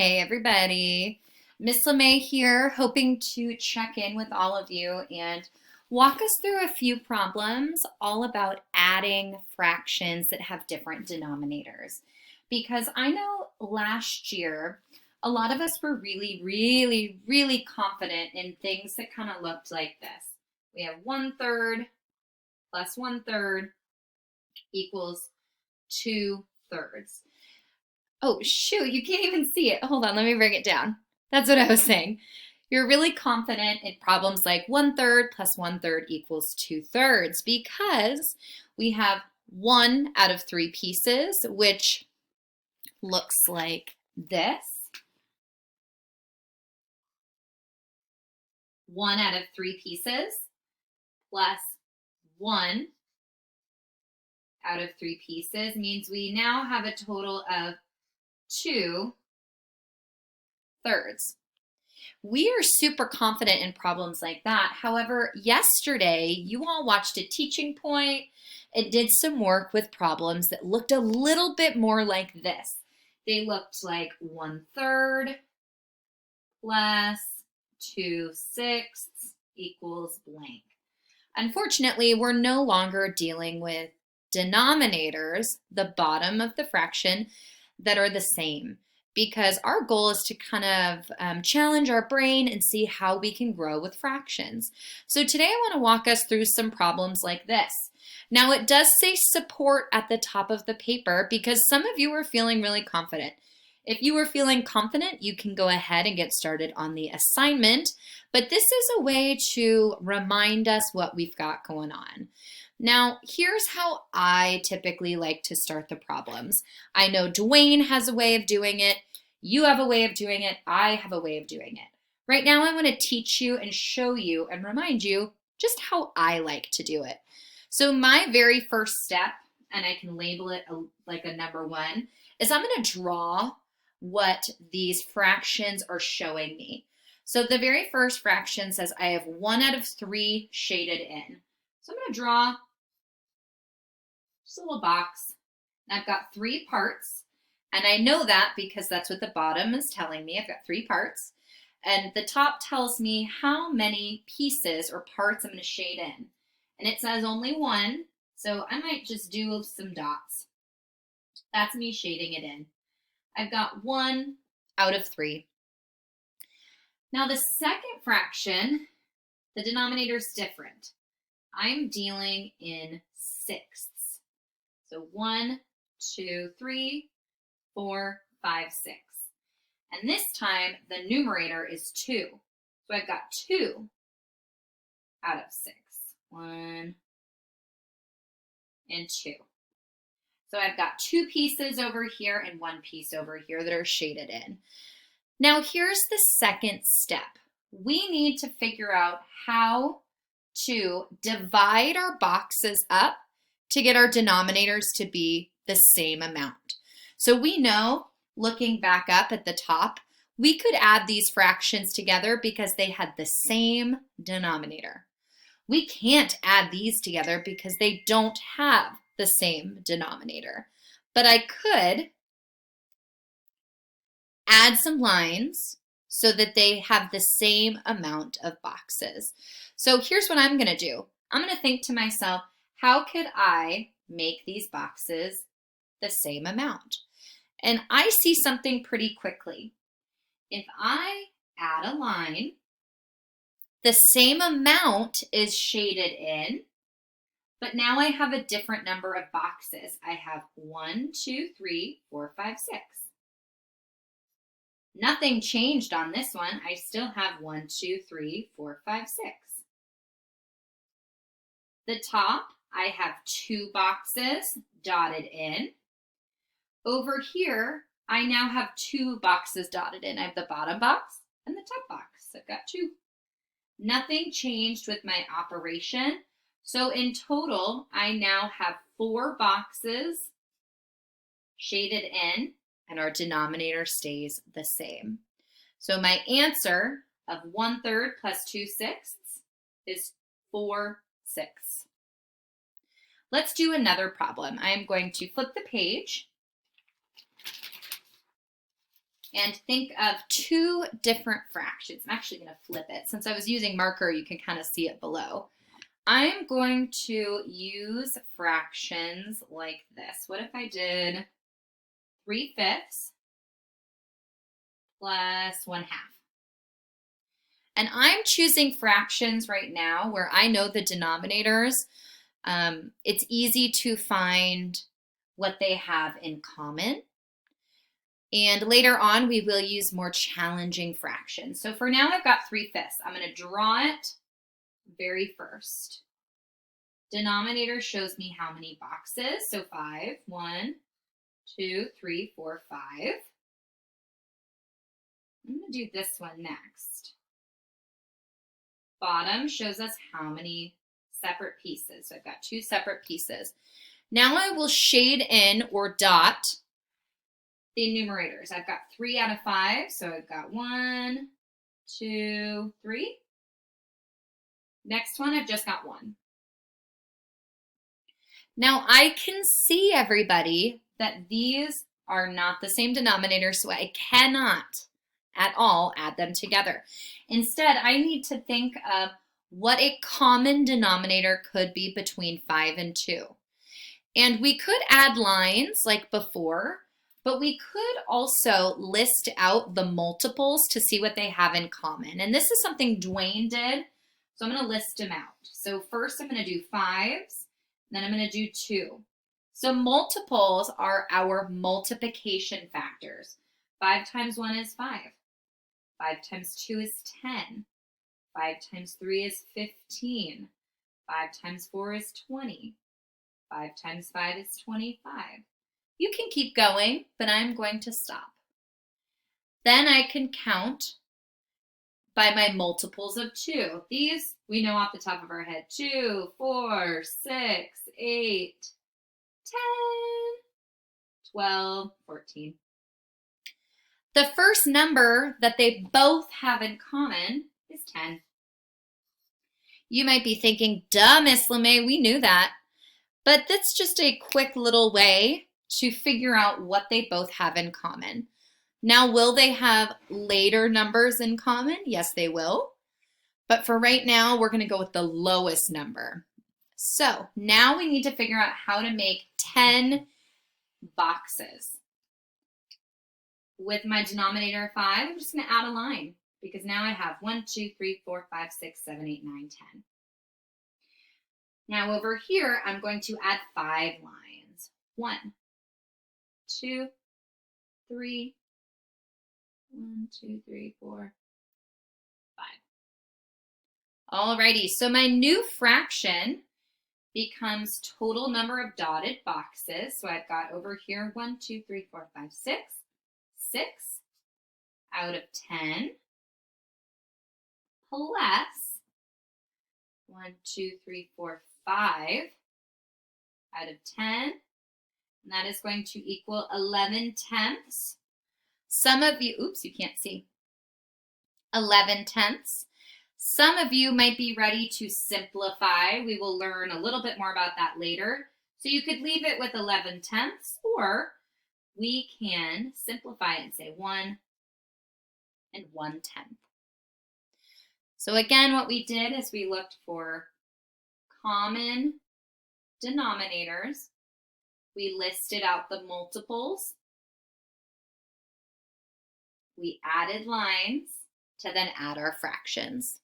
Hey everybody, Miss LeMay here, hoping to check in with all of you and walk us through a few problems all about adding fractions that have different denominators. Because I know last year, a lot of us were really confident in things that kind of looked like this. We have 1/3 plus 1/3 equals 2/3. Oh, shoot, you can't even see it. Hold on, let me bring it down. That's what I was saying. You're really confident in problems like 1/3 plus 1/3 equals 2/3 because we have 1 out of 3 pieces, which looks like this. 1 out of 3 pieces plus 1 out of 3 pieces means we now have a total of 2/3. We are super confident in problems like that. However, yesterday you all watched a teaching point and did some work with problems that looked a little bit more like this. They looked like 1/3 plus 2/6 equals blank. Unfortunately, we're no longer dealing with denominators, the bottom of the fraction, that are the same, because our goal is to kind of challenge our brain and see how we can grow with fractions. So today I want to walk us through some problems like this. Now it does say support at the top of the paper because some of you are feeling really confident. If you are feeling confident, you can go ahead and get started on the assignment, but this is a way to remind us what we've got going on. Now, here's how I typically like to start the problems. I know Dwayne has a way of doing it. You have a way of doing it. I have a way of doing it. Right now, I want to teach you and show you and remind you just how I like to do it. So my very first step, and I can label it like a number 1, is I'm going to draw what these fractions are showing me. So the very first fraction says I have 1 out of 3 shaded in. So I'm going to draw just a little box. And I've got 3 parts. And I know that because that's what the bottom is telling me. I've got 3 parts. And the top tells me how many pieces or parts I'm going to shade in. And it says only 1. So I might just do some dots. That's me shading it in. I've got 1 out of 3. Now the second fraction, the denominator is different. I'm dealing in sixths. So 1, 2, 3, 4, 5, 6. And this time the numerator is 2. So I've got 2 out of 6. 1 and 2. So I've got 2 pieces over here and 1 piece over here that are shaded in. Now here's the second step. We need to figure out how to divide our boxes up to get our denominators to be the same amount. So we know, looking back up at the top, we could add these fractions together because they had the same denominator. We can't add these together because they don't have the same denominator. But I could add some lines so that they have the same amount of boxes. So here's what I'm going to do. I'm going to think to myself, how could I make these boxes the same amount? And I see something pretty quickly. If I add a line, the same amount is shaded in, but now I have a different number of boxes. I have 1, 2, 3, 4, 5, 6. Nothing changed on this one. I still have 1, 2, 3, 4, 5, 6. The top, I have 2 boxes dotted in. Over here, I now have 2 boxes dotted in. I have the bottom box and the top box. I've got 2. Nothing changed with my operation. So in total, I now have 4 boxes shaded in, and our denominator stays the same. So my answer of 1/3 plus 2/6 is 4/6. Let's do another problem. I'm going to flip the page. and think of two different fractions. I'm actually going to flip it. Since I was using marker, you can kind of see it below. I'm going to use fractions like this. What if I did 3/5 plus 1/2? And I'm choosing fractions right now where I know the denominators. It's easy to find what they have in common. And later on, we will use more challenging fractions. So for now, I've got 3/5. I'm going to draw it very first. Denominator shows me how many boxes. So 5. 1, 2, 3, 4, 5. I'm going to do this one next. Bottom shows us how many separate pieces. So I've got 2 separate pieces. Now I will shade in or dot the numerators. I've got 3 out of 5. So I've got 1, 2, 3. Next one, I've just got 1. Now I can see, everybody, that these are not the same denominator, so I cannot at all add them together. Instead, I need to think of what a common denominator could be between 5 and 2. And we could add lines like before, but we could also list out the multiples to see what they have in common. And this is something Dwayne did, so I'm going to list them out. So first I'm going to do 5s, then I'm going to do 2. So multiples are our multiplication factors. 5 times 1 is 5. 5 times 2 is 10. 5 times 3 is 15. 5 times 4 is 20. 5 times 5 is 25. You can keep going, but I'm going to stop. Then I can count by my multiples of 2. These we know off the top of our head. 2, 4, 6, 8, 10, 12, 14. The first number that they both have in common is 10. You might be thinking, duh, Miss LeMay, we knew that. But that's just a quick little way to figure out what they both have in common. Now, will they have later numbers in common? Yes, they will. But for right now, we're going to go with the lowest number. So now we need to figure out how to make 10 boxes. With my denominator of 5, I'm just going to add a line because now I have 1, 2, 3, 4, 5, 6, 7, 8, 9, 10. Now over here, I'm going to add 5 lines. 1, 2, 3, 1, 2, 3, 4, 5. Alrighty, so my new fraction becomes total number of dotted boxes. So I've got over here 1, 2, 3, 4, 5, 6. 6 out of 10 plus 1, 2, 3, 4, 5 out of 10. And that is going to equal 11/10. Some of you, oops, you can't see. 11/10. Some of you might be ready to simplify. We will learn a little bit more about that later. So you could leave it with 11/10, or we can simplify it and say 1 and 1/10. So again, what we did is we looked for common denominators. We listed out the multiples. We added lines to then add our fractions.